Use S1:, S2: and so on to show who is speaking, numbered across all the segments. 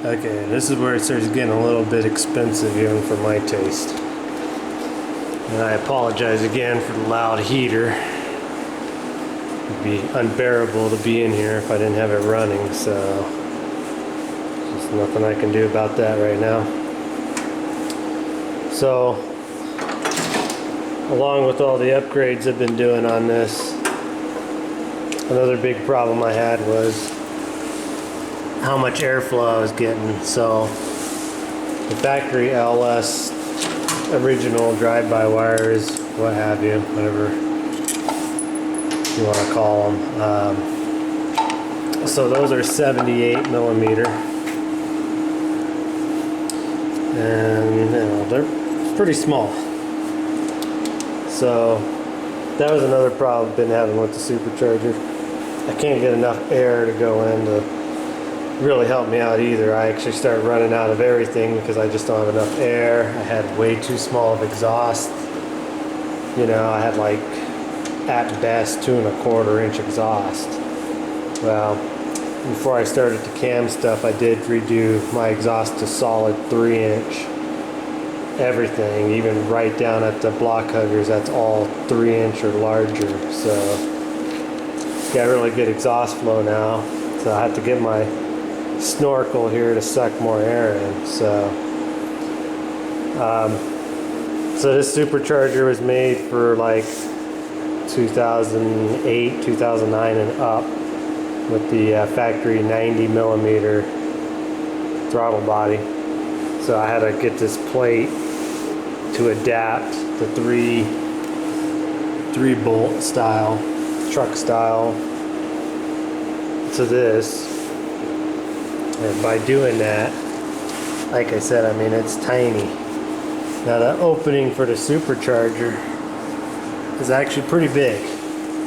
S1: Okay, this is where it starts getting a little bit expensive even for my taste. And I apologize again for the loud heater. It'd be unbearable to be in here if I didn't have it running, so there's nothing I can do about that right now. So, along with all the upgrades I've been doing on this, another big problem I had was how much airflow I was getting. So the factory LS original drive-by wires, what have you, whatever you want to call them. So those are 78 millimeter, and you know, they're pretty small. So that was another problem I've been having with the supercharger. I can't get enough air to go in to really help me out either. I actually started running out of everything because I just don't have enough air. I had way too small of exhaust. You know, I had like at best 2 1/4 inch exhaust. Well, before I started the cam stuff, I did redo my exhaust to solid 3 inch. Everything, even right down at the block huggers, that's all 3 inch or larger. So got really good exhaust flow now. So I have to get my snorkel here to suck more air in. So this supercharger was made for like 2008, 2009 and up, with the factory 90 millimeter throttle body. So I had to get this plate to adapt the three bolt style, truck style, to this. And by doing that, like I said, I mean, it's tiny. Now the opening for the supercharger is actually pretty big.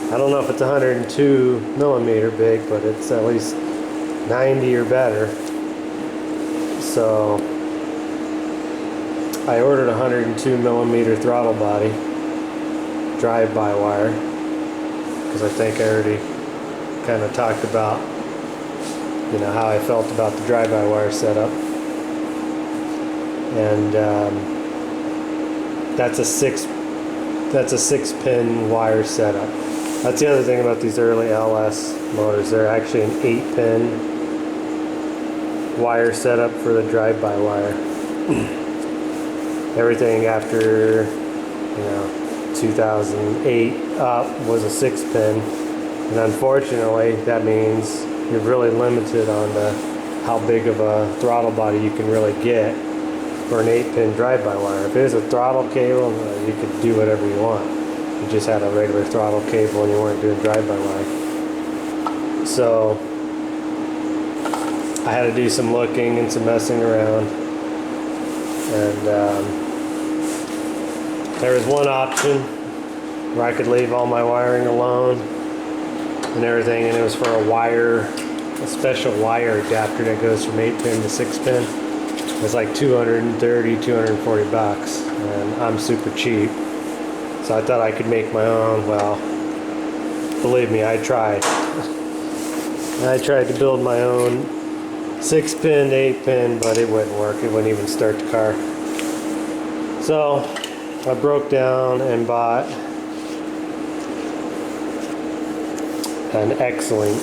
S1: I don't know if it's 102 millimeter big, but it's at least 90 or better. So I ordered a 102 millimeter throttle body, drive-by wire, because I think I already kind of talked about, you know, how I felt about the drive-by wire setup. And that's a six pin wire setup. That's the other thing about these early LS motors. They're actually an 8-pin wire setup for the drive-by wire. Everything after, you know, 2008 up was a 6-pin, and unfortunately that means you're really limited on how big of a throttle body you can really get for an 8-pin drive-by wire. If it was a throttle cable, you could do whatever you want. You just had a regular throttle cable and you weren't doing drive-by wire. So I had to do some looking and some messing around, and there was one option where I could leave all my wiring alone and everything, and it was for a special wire adapter that goes from 8-pin to 6-pin. It's like 230, 240 bucks, and I'm super cheap. So I thought I could make my own. Well, believe me, I tried. I tried to build my own 6-pin to 8-pin, but it wouldn't work. It wouldn't even start the car. So I broke down and bought an X-Link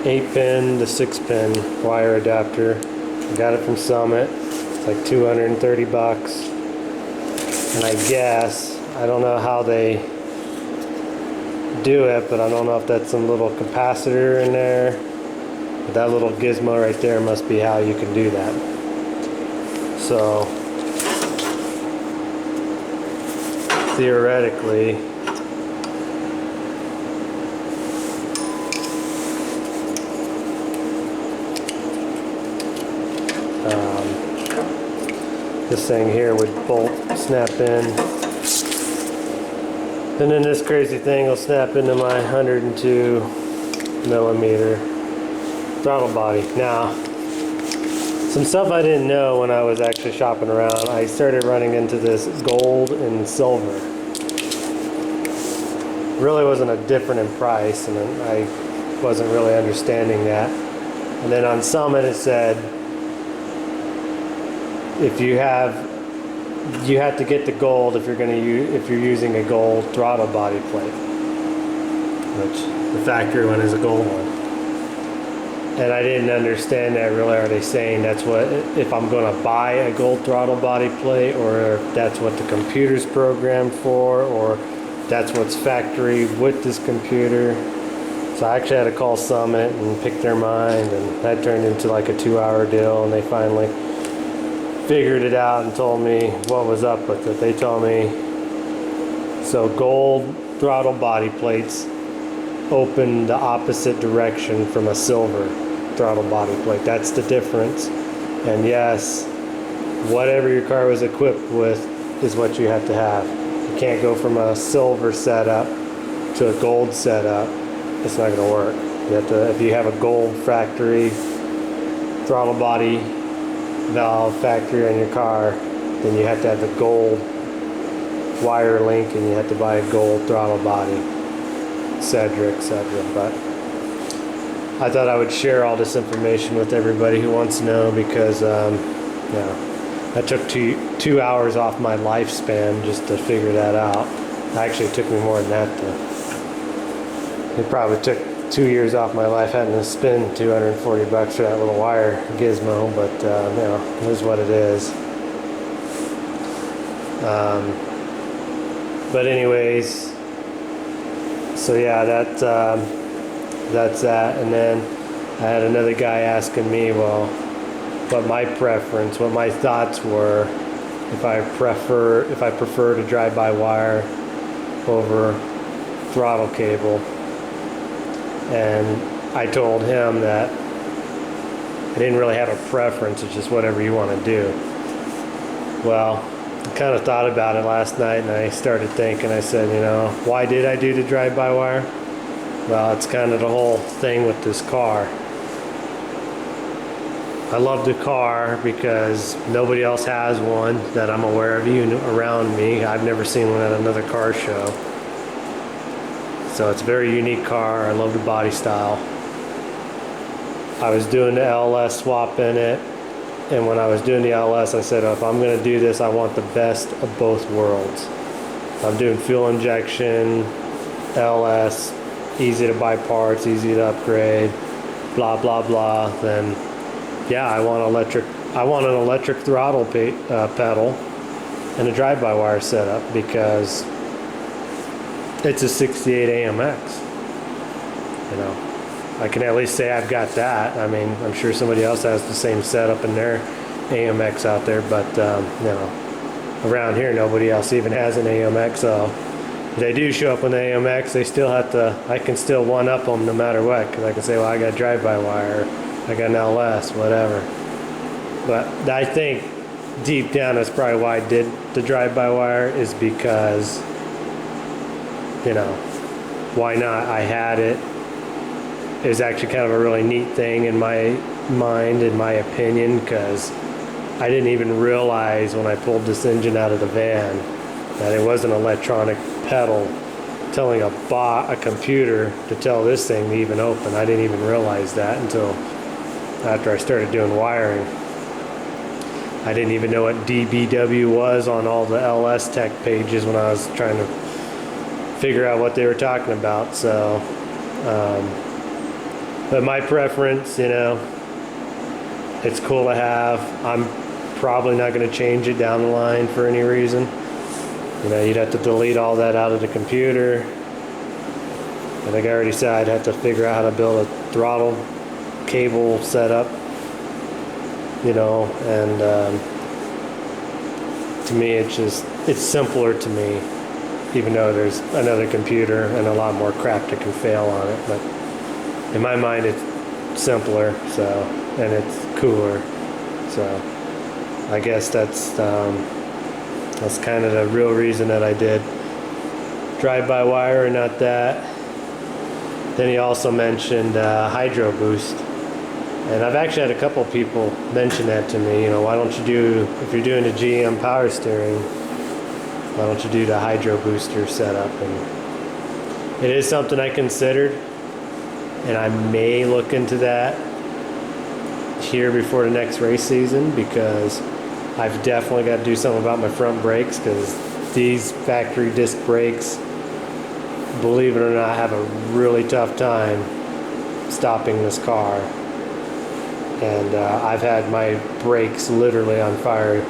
S1: 8-pin to 6-pin wire adapter. I got it from Summit. It's like 230 bucks. And I guess, I don't know how they do it, but I don't know if that's some little capacitor in there. But that little gizmo right there must be how you can do that. So theoretically, this thing here would bolt snap in, and then this crazy thing will snap into my 102 millimeter throttle body. Now, some stuff I didn't know when I was actually shopping around, I started running into this gold and silver. Really wasn't a difference in price, and I wasn't really understanding that. And then on Summit it said, if you have to get the gold if you're using a gold throttle body plate, which the factory one is a gold one. And I didn't understand that really. Are they saying that's what, if I'm going to buy a gold throttle body plate, or if that's what the computer's programmed for, or that's what's factory with this computer? So I actually had to call Summit and pick their mind, and that turned into like a 2-hour deal, and they finally figured it out and told me what was up with it. They told me, so gold throttle body plates open the opposite direction from a silver throttle body plate. That's the difference. And yes, whatever your car was equipped with is what you have to have. You can't go from a silver setup to a gold setup. It's not going to work. You have to, if you have a gold factory throttle body valve factory on your car, then you have to have the gold wire link, and you have to buy a gold throttle body, etc., etc. But I thought I would share all this information with everybody who wants to know, because that took two hours off my lifespan just to figure that out. Actually, it took me more than that. It probably took 2 years off my life having to spend $240 for that little wire gizmo, but it is what it is. But anyways, so yeah, that's that. And then I had another guy asking me, well, what my preference, what my thoughts were, if I prefer to drive-by-wire over throttle cable. And I told him that I didn't really have a preference, it's just whatever you want to do. Well, I kind of thought about it last night, and I started thinking, I said, why did I do the drive-by-wire? Well, it's kind of the whole thing with this car. I love the car because nobody else has one that I'm aware of around me. I've never seen one at another car show. So it's a very unique car. I love the body style. I was doing the LS swap in it, and when I was doing the LS, I said, if I'm going to do this, I want the best of both worlds. I'm doing fuel injection, LS, easy to buy parts, easy to upgrade, blah blah blah. Then yeah, I want an electric throttle pedal and a drive-by-wire setup, because it's a 68 AMX. I can at least say I've got that. I mean, I'm sure somebody else has the same setup in their AMX out there, but around here nobody else even has an AMX. So if they do show up with an AMX, they still have to. I can still one up them no matter what, because I can say, well, I got drive-by-wire, I got an LS, whatever. But I think deep down that's probably why I did the drive-by-wire, is because why not? I had it. It was actually kind of a really neat thing in my mind, in my opinion, because I didn't even realize when I pulled this engine out of the van that it was an electronic pedal telling a computer to tell this thing to even open. I didn't even realize that until after I started doing wiring. I didn't even know what DBW was on all the LS Tech pages when I was trying to figure out what they were talking about. So but my preference, it's cool to have. I'm probably not going to change it down the line for any reason. You'd have to delete all that out of the computer. I think I already said I'd have to figure out how to build a throttle cable setup, and to me it's simpler to me, even though there's another computer and a lot more crap that can fail on it. But in my mind it's simpler, and it's cooler. So I guess that's kind of the real reason that I did drive-by-wire and not that. Then he also mentioned Hydro Boost, and I've actually had a couple people mention that to me. Why don't you do, if you're doing the GM power steering, why don't you do the Hydro Booster setup? And it is something I considered, and I may look into that. here before the next race season, because I've definitely got to do something about my front brakes, because these factory disc brakes, believe it or not, have a really tough time stopping this car. And I've had my brakes literally on fire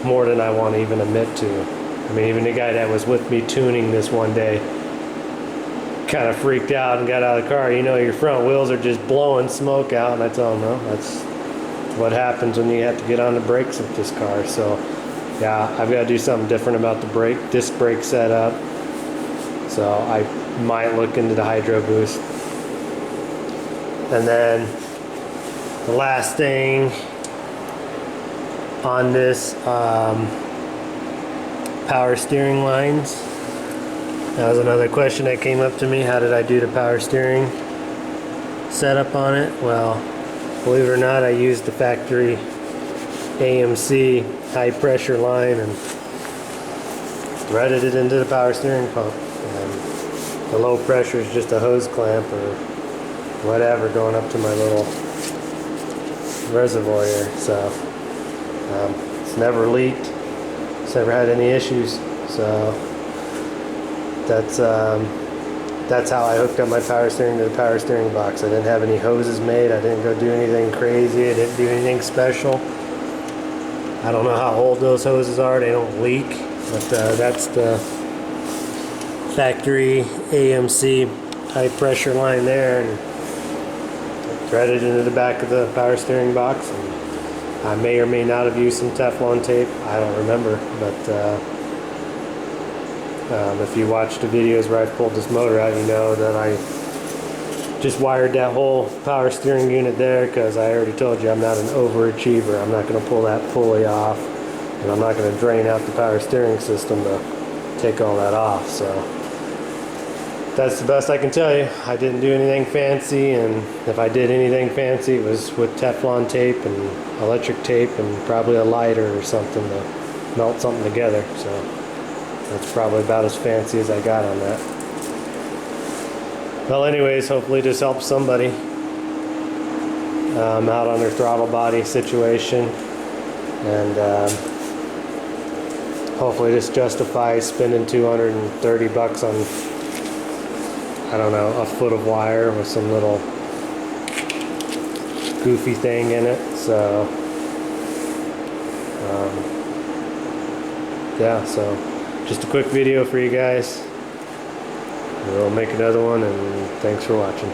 S1: more than I want to even admit to. I mean, even the guy that was with me tuning this one day kind of freaked out and got out of the car. You know, your front wheels are just blowing smoke out, and I tell him, no, that's what happens when you have to get on the brakes with this car. So yeah, I've got to do something different about the disc brake setup. So I might look into the Hydro Boost. And then the last thing on this, power steering lines. That was another question that came up to me. How did I do the power steering setup on it? Well, believe it or not, I used the factory AMC high pressure line and threaded it into the power steering pump. And the low pressure is just a hose clamp or whatever going up to my little reservoir here. So it's never leaked. It's never had any issues. So that's how I hooked up my power steering to the power steering box. I didn't have any hoses made. I didn't go do anything crazy. I didn't do anything special. I don't know how old those hoses are. They don't leak. But that's the factory AMC high pressure line there, and threaded into the back of the power steering box. And I may or may not have used some Teflon tape. I don't remember, but if you watch the videos where I pulled this motor out, you know that I just wired that whole power steering unit there, because I already told you I'm not an overachiever. I'm not going to pull that pulley off, and I'm not going to drain out the power steering system to take all that off. So that's the best I can tell you. I didn't do anything fancy, and if I did anything fancy, it was with Teflon tape and electric tape and probably a lighter or something to melt something together. So that's probably about as fancy as I got on that. Well, anyways, hopefully this helps somebody out on their throttle body situation, and hopefully this justifies spending $230 on, I don't know, a foot of wire with some little goofy thing in it. So yeah, so just a quick video for you guys. We'll make another one, and thanks for watching.